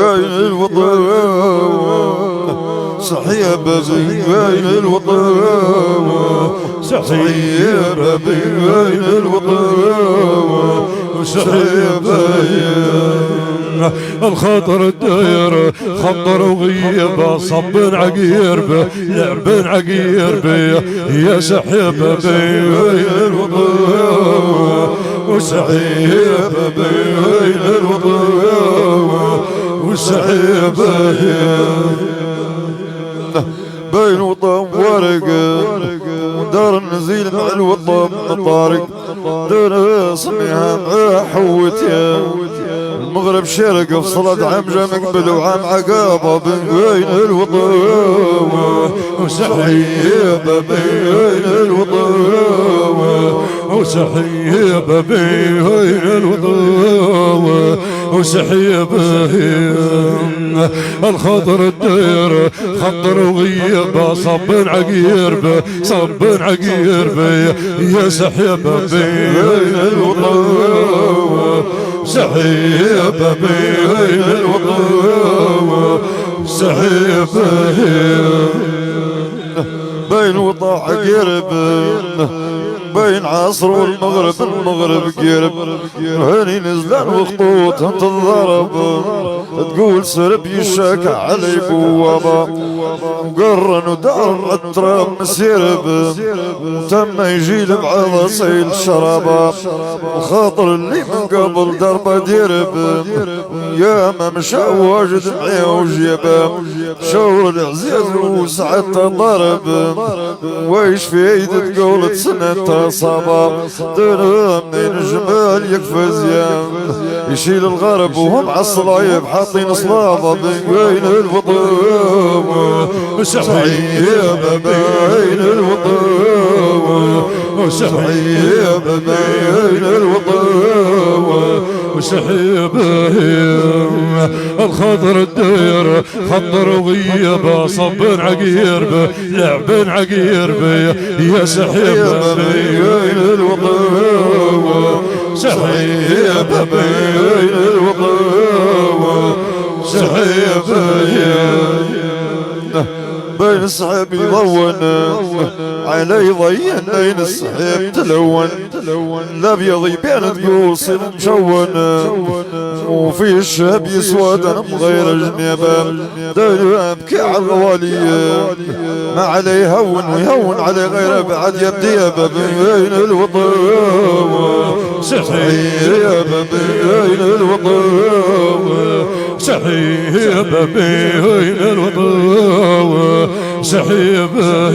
بين الوطن صحيبة بين الوطن صحيبة بين الوطن صحيبة الخاطر الداير خطر وغيبه صب عقيربه لعب عقيربه يا سحيبه بين الوطن وسحيبه بين الوطن وسحيبه بين وطن ورق ودار النزيل مع الوطن طارق دار صميها حوتيا المغرب شرق في صلاة عام جا مقبل وعام عقابة بين الوطن وسحيبة بين الوطن وسحيبة بين الوطن وسحيبة الخضر الدير خضر وغيبة صب عقيربه صب عقيربه يا سحيبة بين الوطن سحيبة بين الوطن سحيبة بين وطن عقيرب بين عصر والمغرب المغرب قرب هاني نزلان وخطوط انت الضرب تقول سرب يشاك علي بوابا وقرن ودار التراب مسيرب تم يجي لبعض صيل شرابا الخاطر اللي من قبل دربه ديرب يا ما مشى واجد معيه وجيبه شور العزيز وسعدت ضرب ويش في ايد تقول سنة صبا دنا من الجمال يقفز يا يشيل الغرب وهم عالصلايب حاطين صلابة بين الوطن وسحيبة بين الوطن وسحيبة بين الوطن وسحيبة الخضر الدير خضر وغيبه صب عقيربه لعب عقيربه يا سحيبة بين الوطن سحيبة بين الوطن سحيبة بين الصحيب يضون علي ضين بين الصحيب تلون الابيض يبان تقوص مشون وفي الشهب يسود انا بغير الجنيبه داير ابكي على الغواليه ما عليه هون ويهون علي غيره بعد يبديبه بين الوطن سحيبه بين الوطن سحيبه بين الوطن سحيبه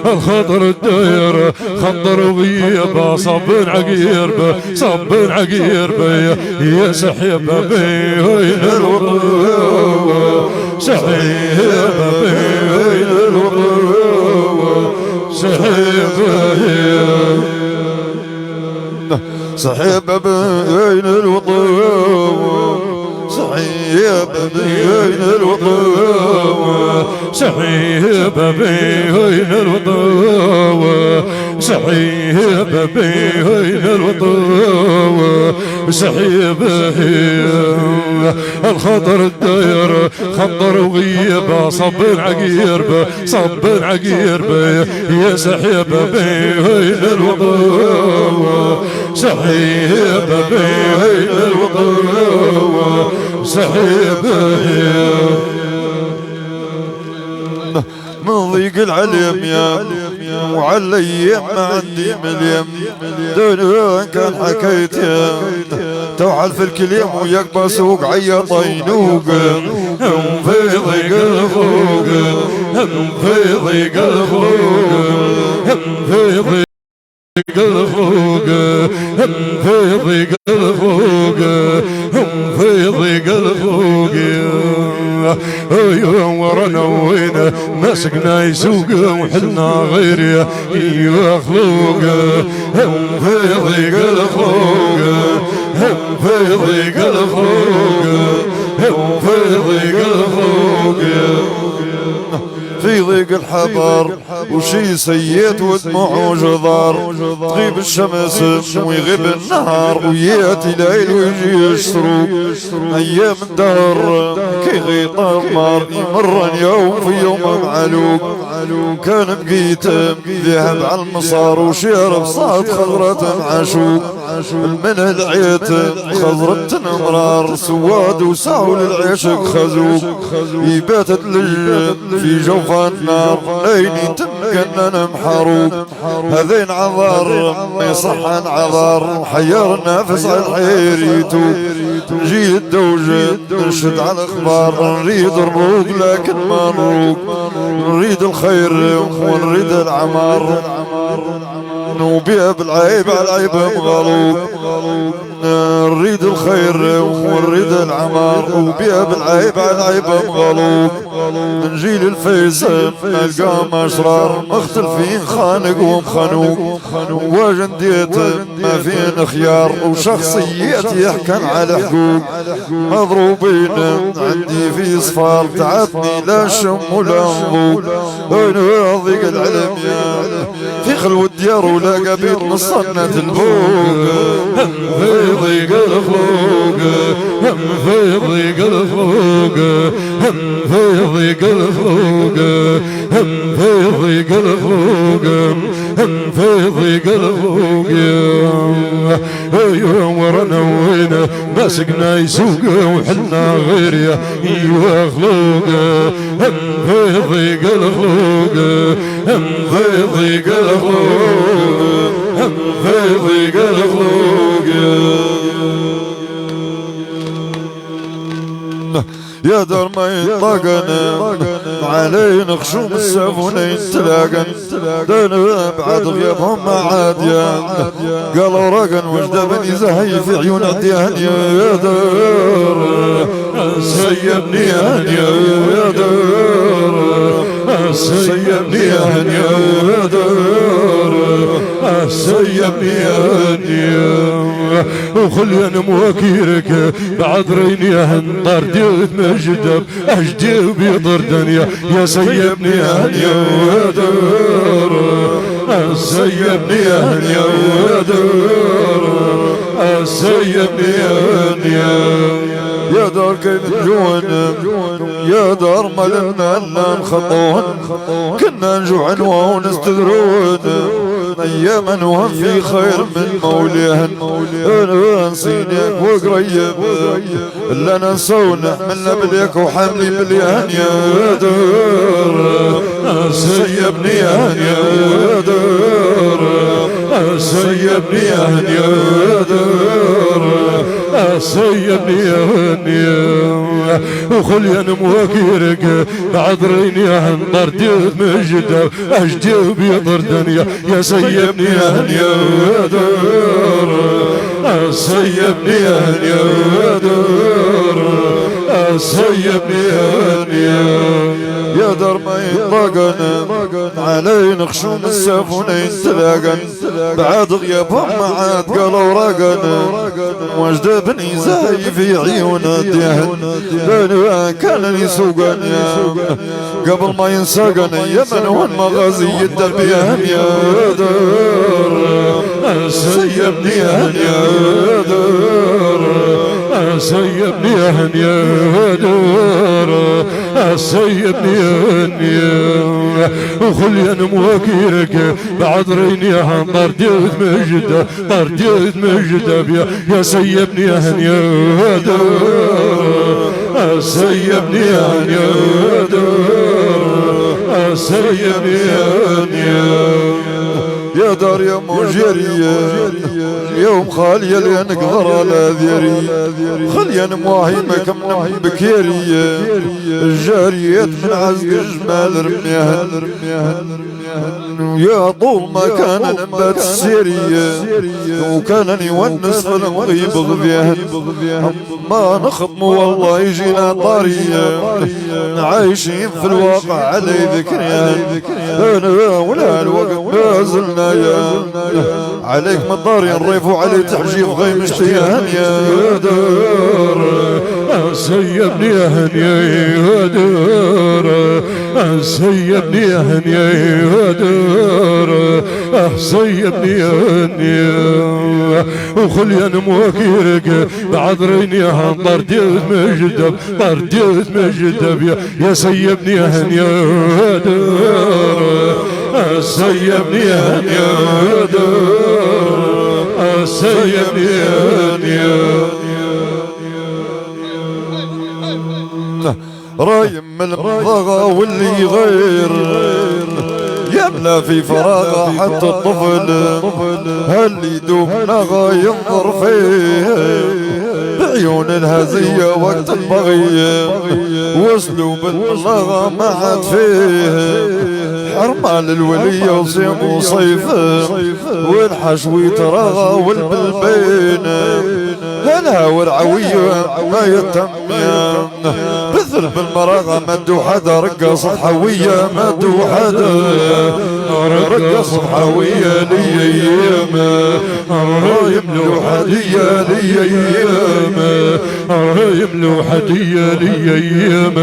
الخضر الداير خضر وغيبه صب عقيربه صب عقيربه يا سحيبه بين الوطن سحيبه بين الوطن سحيبه سحيبه بين الوطن سحيبة بين الوطن سحيبة بين الوطن سحيبة بين الوطن سحيبة الخضر الداير خضر وغيبه صب عقيربه صب عقيربه يا سحيبة بين الوطن سحيبة بين الوطن سحيبة من ضيق العلم يا وعلي ما عندي مليم دنيا كان حكيت يا توحل في الكليم ويقبى سوق عيط ينوق هم في ضيق الفوق هم في ضيق الفوق هم في ضيق الفوق هم في ضيق الفوق هم في ضيق الفوق ورنا وين مسكنا يسوق وحنا غير يخلوق هم في ضيق الفوق هم في ضيق الفوق هم في ضيق الفوق في ضيق الحضر وشي سيت ودموع جدار تغيب الشمس ويغيب النهار وياتي ليل ويجي الشروق ايام الدهر كي غيطمر يمر يوم في يوم معلوق كان بقيت ذهب على المصار وشرب صاد خضرة معشوق من العيت خضرة مرار سواد وسعوا للعشق خزوق يباتت لجن في جوف النار ليني تمكننا محروق هذين عذار يصح عن عذار حير النفس على الحيريتو نجي الدوجة نشد على الاخبار نريد الروق لكن ما نروق نريد الخير ونريد العمار نوبيها بالعيب على العيب مغلوب نريد الخير ونريد العمار وبيها بالعيب على العيب مغلوب نجي للفيصل نلقى مشرار مختلفين خانق ومخنوق وجنديت ما فين خيار وشخصيات يحكن على حقوق مضروبين عندي في صفار تعبني لا شم ولا نضوق انا ضيق العلم في خلوة ديار ولا قبيل مصنة الفوق في ضيق الفوق في ضيق الفوق في ضيق الفوق في ضيق الفوق في ضيق الفوق ايوه ورنا وين مسكنا يسوق وحنا غير يا ايوه خلوق في ضيق الفوق في ضيق الفوق في ضيق الفوق يا دار ما يطاقنا علي نخشوم السافونين تلاقن دانا بعد غيابهم ما عاديان قالوا راقن وجدا بني زهي في عيون عديان يا دار سيبني يا دار سيبني يا دار سيبني وخلينا مواكيرك بعد ريني هنطر ديوت مجدب اجديو بيضر دنيا يا سيبني يا دار سيبني يا دار سيبني يا دار كيف نجوع يا دار ملنا لنا نخطون كنا نجوع ونستدرون اياما وهم في خير من موليهن انا نسينك وقريب الا ننسونا حملنا بليك وحملي بليهن يا دار سيبني يا دار سيبني يا دار سيبني وخلينا مواكيرك بعذريني هنطر ديوت مجدة اجديو بيضر دنيا يا سيبني يا دار سيبني يا دار سيبني يا دار ما يطلقنا علي نخشوم السافونين تلاقن بعد غيابهم ما عاد قالوا راقنا وجد بني زاي في عيون الدهن بنوا كان يسوقن قبل ما ينساقن يمن والمغازي الدبيان يا دار سيبني يا دار سيبني يا دار سيبني وخلينا مواكيرك بعد ريني هنطر ديوت مجدة طر ديوت مجدة يا سيبني يا دار سيبني يا دار سيبني يا دار يا مجرية يوم خالية لين قدر على ذيري خليا مواهيمك من بكيرية الجاريات من عزق جمال رميهن يا طول ما كان نبات السيرية وكان يونس في المغيب غبيهن ما نخطم والله يجينا طارية عايشين في الواقع علي ذكريان انا ولا الوقت ما زلنا يا عليك مطار الريف وعلي تحجيب غيم اشتيان يا دار سيبني يا دار سيبني هني يا دار سيبني هني وخلي انا موكيرك بعذريني هم برديت مجدب يا سيبني هني يا دار سيبني هني يا دار سيبني هني رايم من المضغة واللي غير يملى في فراغه حتى الطفل هل يدوب نغى ينظر فيه بعيون الهزية وقت البغي واسلوب الملغى ما عاد فيه حرمان الولية وصيم وصيفه والحشوي ترغى والبلبين هلها ورعوية ما يتميم بثل بالمراغة مدو حدا رقصت حوية مدو حدا رقصت حوية لي ايام يملو حدية لي ايام يملو حدية لي ايام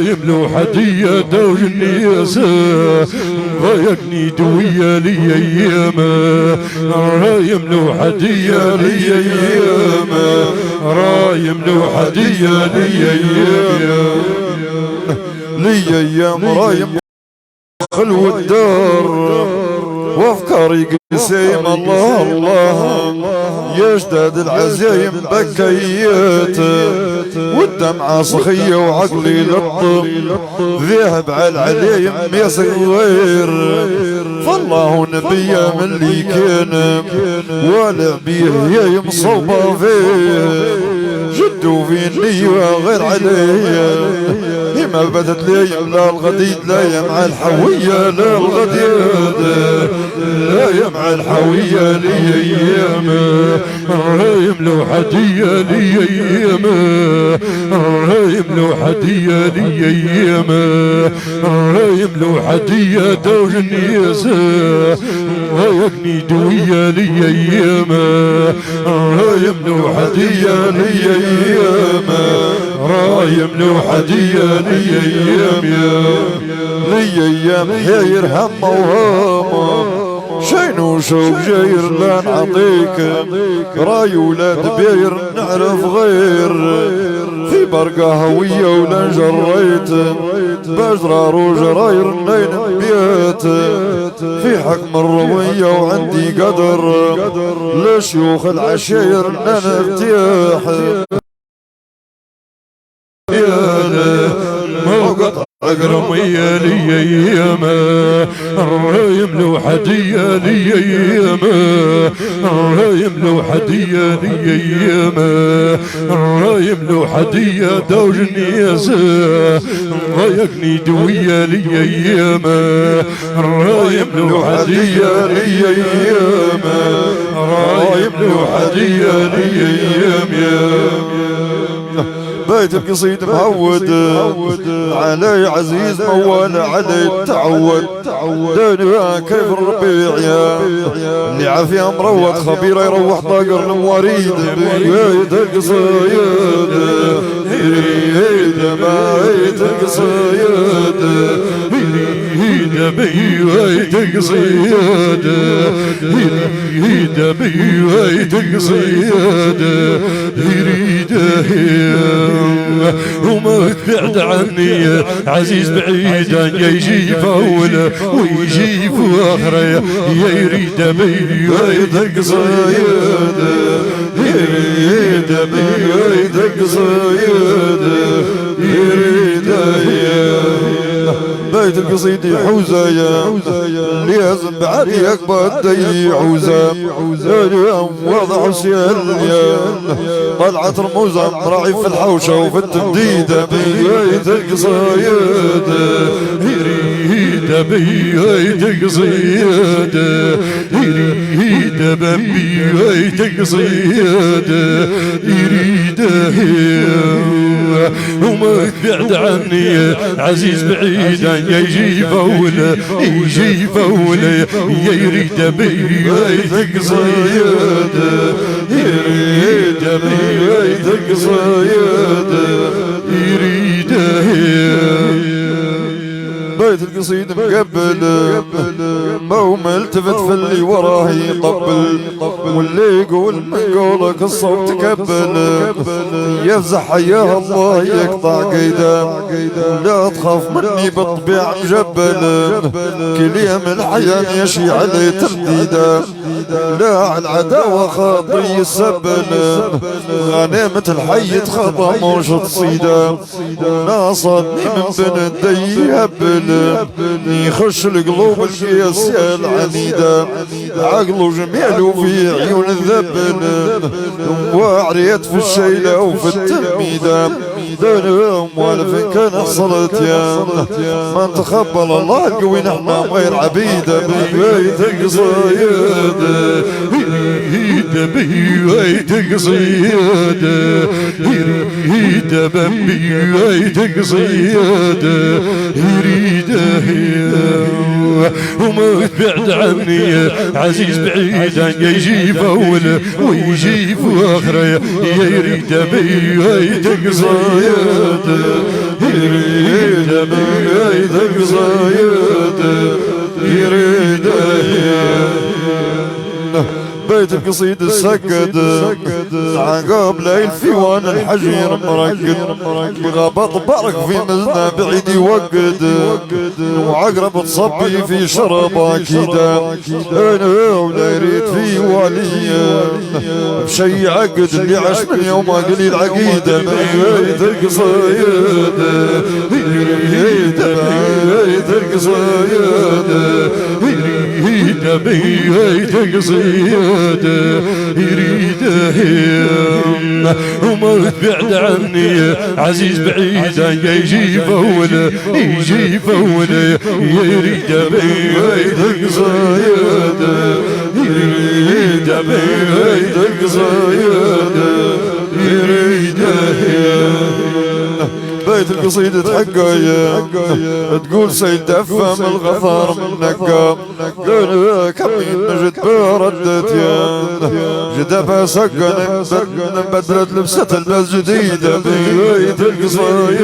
يملو حدية دوج النياس ضايقني دوية لي ايام يملو حدية لي ايام رايم لو حدية لي ايام لي ايام رايم خلو الدار وافكاري قسيم الله الله يجدد العزايم بكيات والدمعة صخية وعقلي لطم ذهب على العليم يا صغير فالله نبيه من اللي كان والع بيه يا مصوبة فيه جدو في النية غير عليه ما بدت لي لا الغديد لا يمع الحوية لا الغديد لا يمع الحوية لي ايام يملو حدية لي ايام يملو حدية لي ايام يملو حدية دوج النياس ويقني دوية لي ايام يملو حدية لي ايام رايم لو حدية لي ايام حير هم وهام شينو شوق جاير لا نعطيك راي ولاد بير نعرف غير في برقة هوية ولا جريت بجرار وجراير نين بيت في حكم الروية وعندي قدر لشيوخ العشير نرتاح اقرم يا لي ايام يملو حدية لي ايام يملو حدية لي ايام يملو حدية دوج النياس ضايقني دوية لي ايام يملو حدية لي ايام يملو حدية لي ايام بيت بقصيد معود علي عزيز موال علي تعود دنيا كيف الربيع يا اللي عافية مروض خبيرة يروح طاقر المواريد بيت القصيد بيت القصيد بيت القصيد بيت القصيد وما بعد عني عزيز بعيدا يجي فوله ويجي فاخره يريد بيد قصيد يريد بيد قصيد يريد بيت القصيد حوزة لازم بعد يكبر دي حوزة وضع سيال طلعت رموزة راعي في الحوشة وفي التمديدة بيت القصيد يريد بيت القصيد يريد بيت القصيد يريد وما بعد عني عزيز بعيدا يجي فوله يجي فوله يريد بيت القصيد يريد بيت القصيد يريد القصيد مقبل ما هو ملتفت في اللي وراه يقبل واللي يقول من قولك الصوت كبل يفزح حياه الله يقطع قيده لا تخاف مني بالطبيعة مجبل كل يوم الحياة يشي علي ترديده لا على العداوة خاطري يسبل غنيمة الحي تخطى موش تصيده ناصدني من بين الدي هبل يخش القلوب القياس يا العنيدة عقله جميل وفي عيون الذبل وعريت في الشيلة وفي التميدة دنيا موالف كان حصلت يا من تخبل الله القوي نحن غير عبيده ببيت القصيد يريد ببيت القصيد يريد ببيت القصيد يريده وما بعد عني عزيز بعيدا يجي فول ويجي فاخره يريد ببيت القصيد يريد بيت القصيد يريد بيت القصيد السكد عقاب ليل في وان الحجير مرقد غبط برك في مزنة بعيد يوقد وعقرب تصبي في شرب اكيدا انا ولا يريد في والي بشي عقد اللي عاش من يوم قليل عقيده بيت القصيد يريد بيت القصيد يريد بيت القصيد يريده وما بعد عني عزيز بعيدا يجي فول يجي فول يريد بيت القصيد يريد بيت القصيد يريده بيت القصيد تحقايا تقول سيد دفم الغفار من نقا كم نجد بردت يا جدبها سقن بدلت لبسة البس جديدة بيت القصيد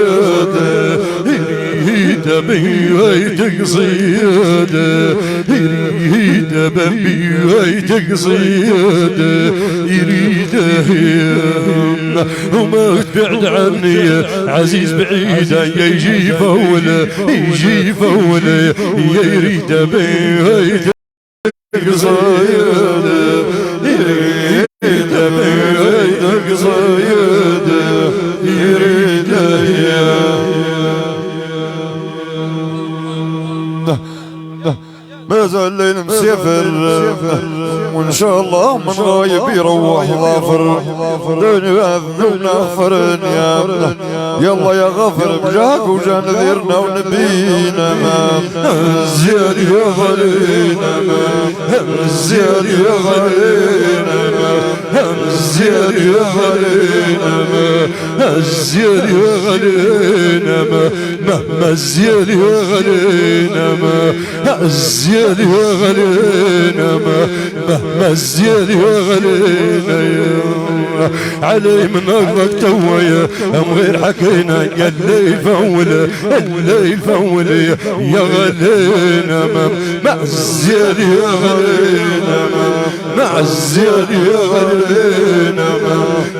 يريد بيت القصيد يريد بيت القصيد يريده وما بعد عني عزيز بعيدا يجي فول يجي فول يريد بيت القصيد يريد بيت القصيد يريد ما زال الليل مسافر وان شاء الله من غايب يروح ظافر دنيا ذنوبنا غفرن يلا يا غفر بجاك وجا نذيرنا ونبينا ما الزياد يا غلينا ما الزياد يا غلينا ما الزياد يا غلينا ما الزياد يا غلينا ما الزياد يا غلينا ما الزياد يا غلينا ما الزياد يا غلينا علي من أقرك تويا أم غير حكينا قال لي فول الليل فول يا غلينا ما الزياد يا غلينا ما الزياد يا غلينا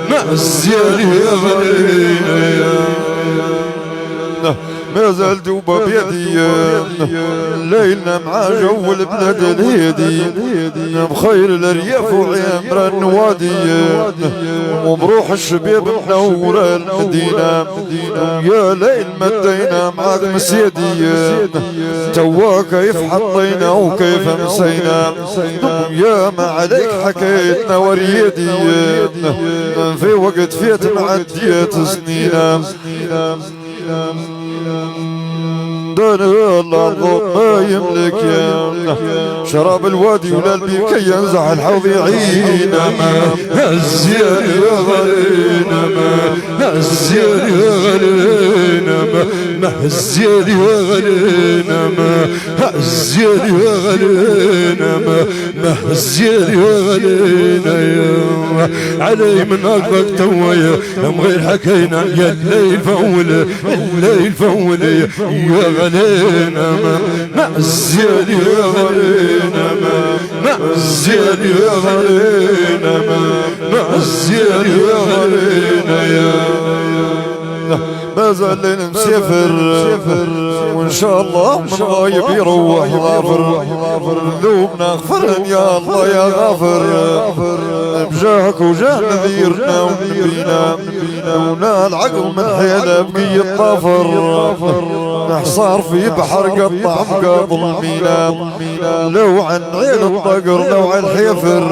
ما الزياد يا غلينا ما زال دوبة بيدي ليلنا مع جو البلاد الهيدي بخير الارياف وعمر النوادي وبروح الشباب منور المدينة يا ليل مدينا معاك مسيدي توا كيف حطينا وكيف مسينا يا ما عليك حكيتنا وريدي في وقت فيت معدية سنينا دنيا الأرض ما يملك يا شراب الوادي ولا البيك ينزح الحوض يعينا ما الزياد يا غلينا ما الزياد يا غلينا الزيادي غلينا الزيادي غلينا الزيادي غلينا علي من أقلق تويا لم غير حكينا يا الليل فول الليل فول يا غلينا الزيادي غلينا الزيادي غلينا الزيادي غلينا يا ما زال مسافر وان شاء الله من غايب يروح غافر ذوبنا غفرن يا الله يا غافر بجاهك وجاه نذيرنا ونبينا ونال العقل من حيله بقي الطافر نحصار في بحر قطع مقابل المينا لو عن عين الطقر لو عن الحيفر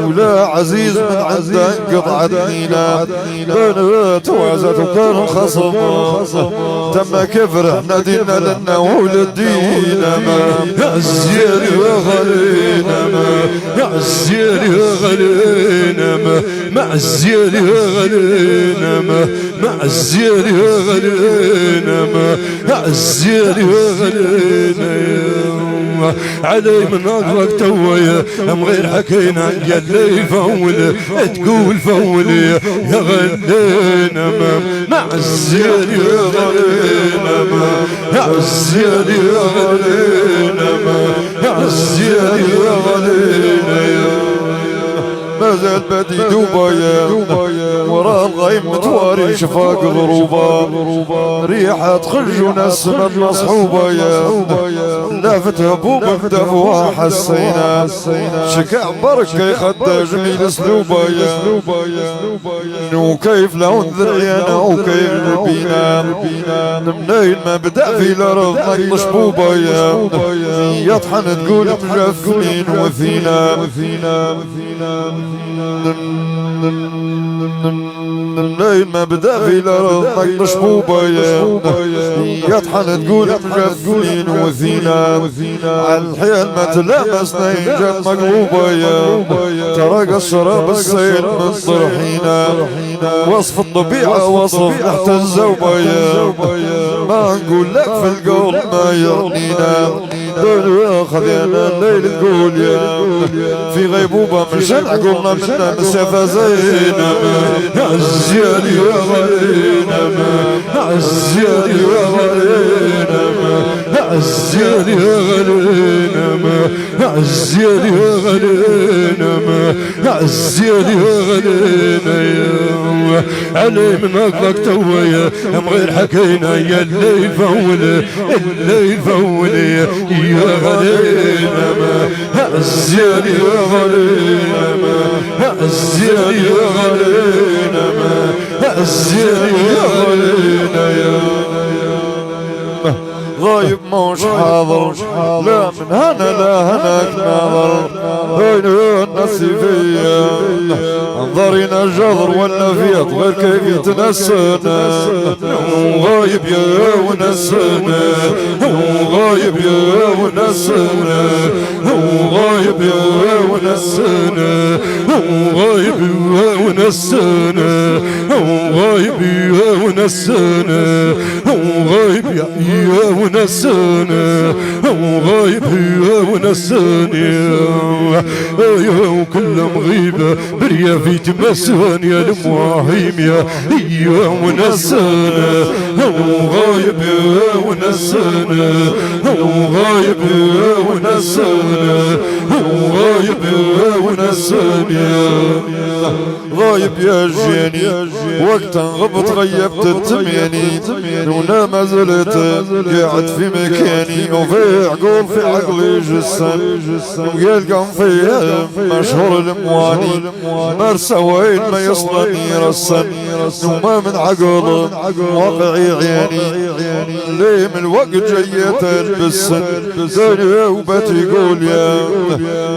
ولا عزيز من عنده انقطع المينا بنات وعزت وكان الخصم تم كفر احنا دينا لنا ولدينا يا الزيادي غلينا يا الزيادي غلينا مع الزيادي غلينا مع الزيادي غلينا مع الزيادي غلينا علي من أقلق تويا أم غير حكينا يا الليل فول تقول فولي يا غلينا مع الزيادي غلينا مع الزيادي غلينا مع الزيادي غلينا ما زال بدي دوبايا ورا الغيم متواري شفاق غروبا ريحة خرج ونسمة مصحوبة يا لافت هبوب بدفوها حسينا شكاع بركة يخدى جميل اسلوبا يا وكيف لون ذريانا وكيف نبينا منين ما بدأ في الأرض نقل شبوبة يا يطحن تقول مجفنين وفينا منين ما بدا في الارض نقل شبوبه يطحن تقول مجفنين وثينا على الحيل ما تلامسنا جات مقلوبه ترى الشراب السيل من طرحينا وصف الطبيعه وصف تحت الزوبه ما نقول لك في القول ما يرنينا خذينا الليل تقول يا في غيبوبة من شنع قلنا منا مسافة زينا الزيادي غلينا الزيادي غلينا الزيادي غلينا الزيادي غلينا الزيادي غلينا علي من أقلق تويا أم غير حكينا يا الليل فول الليل فول يا غلينا الزيادي غلينا الزيادي غلينا الزيادي غلينا يا غايب موش حاضر لا من هنا لا هناك ناظر هين النسيفية انظرنا الجذر والنفيض غير كيف يتنسنا غايب يا ونسنا غايب يا ونسنا غايب يا ونسنا غايب يا ونسنا غايب يا ونسنا غايب يا ونسنا وغايب يا ونساني وكل مغيبة بريا في تمسان يا المواهيم يا ونسانا وغايب يا ونسانا وغايب يا ونسانا وغايب يا ونسانا غايب يا جيني وقت غبت غيبت التمياني دونا ما زلت قاعد في مكاني وفي عقول في عقلي جسم ويلقى فيها مشهور المواني مرسى وين ما يصلني رسم وما من عقل واقعي عيني ليه من الوقت جيت البسن دنيا وبتقول يا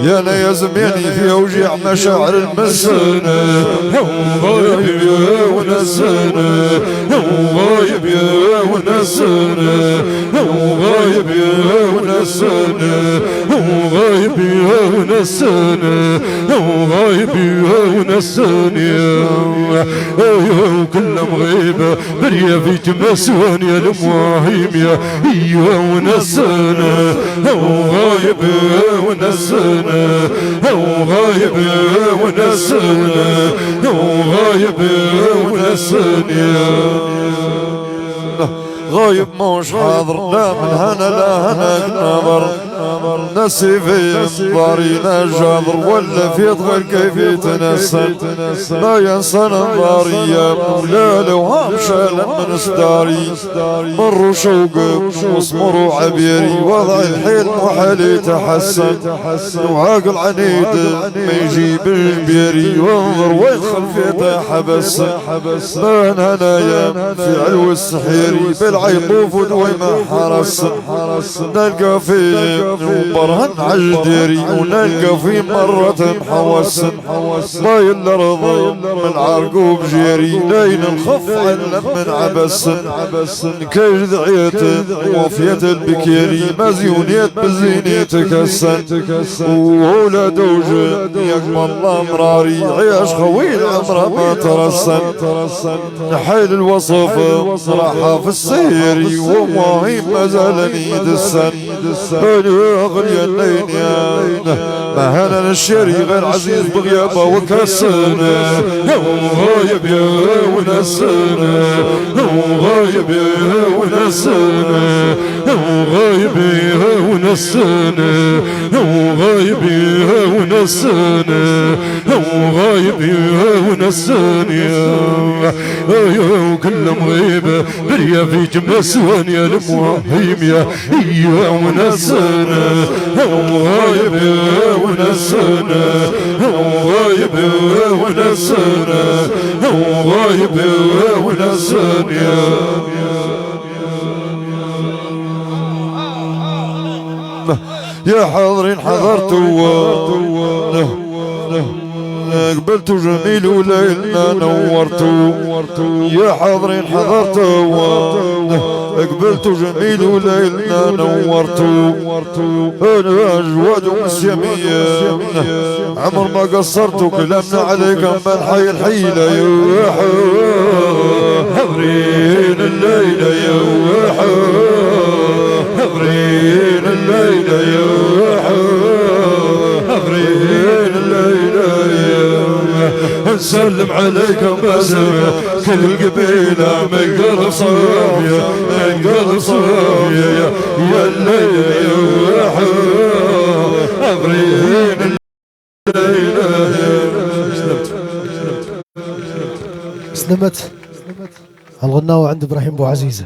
يا انا يا زماني في اوجع مشاعر المسانة غايب يا ونسانة غايب يا ونسانة غايب يا ونسانة غايب يا ونسانة غايب يا ونسانة كل مغيبة بريا في تمسون يا المواهيم يا ايوه ونسانة غايب يا ونسانة غايب يا ونسانة غايب يا ونسانة غايب مش حاضر لا من هنا لا هناك نظر نسي في انظاري جابر ولا في غير كيف يتنسل لا ينسى انظاري يا مولا لو همشى لمن ستاري مر شوق واسمر عبيري وضع الحيل محال يتحسن وعاقل عنيد ما يجيب البيري وانظر ويدخل في طيحة بس ما هنايا في علو السحيري بالعيطوف ودوي ما حرس نلقى في وبرهن عجديري ونلقى في مرة محوس ضايل الارض من عرقوب جيري لين الخف علم من عبس كيش دعيت وفيت البكيري مزيونيت بزيني تكسن وهولا دوج يقبل الله مراري عياش خويل عمره ما ترسن حيل الوصف راحة في السيري وماهي مازالني دسن غلي الليل يا مهنا الشري غير عزيز بغيابه وكسنه غايب يا ونسنه غايب يا ونسنه غايب يا ونسنه غايب يا ونسنه غايب يا ونسنه كل مغيبه بريا في جمسوان يا المواهيم يا ايوه ونسنه غايب يا ونسنه غايب يا ونسنه غايب يا ونسنه يا حاضرين حضرتوا قبلتوا جميل وليلنا نورتوا يا حاضرين حضرتوا قبلتوا جميل وليلنا نورتوا انا اجود ومسيمية عمر ما قصرتوا كلامنا عليكم من حي الحيلة يا حاضرين الليلة يا حاضرين الليلة يا حاضرين الليلة نسلم عليكم بسمة كل القبيلة من قلب صافية من قلب صافية يا الليلة يا حاضرين الليلة. سلمت الغناوة عند إبراهيم بو عزيزة.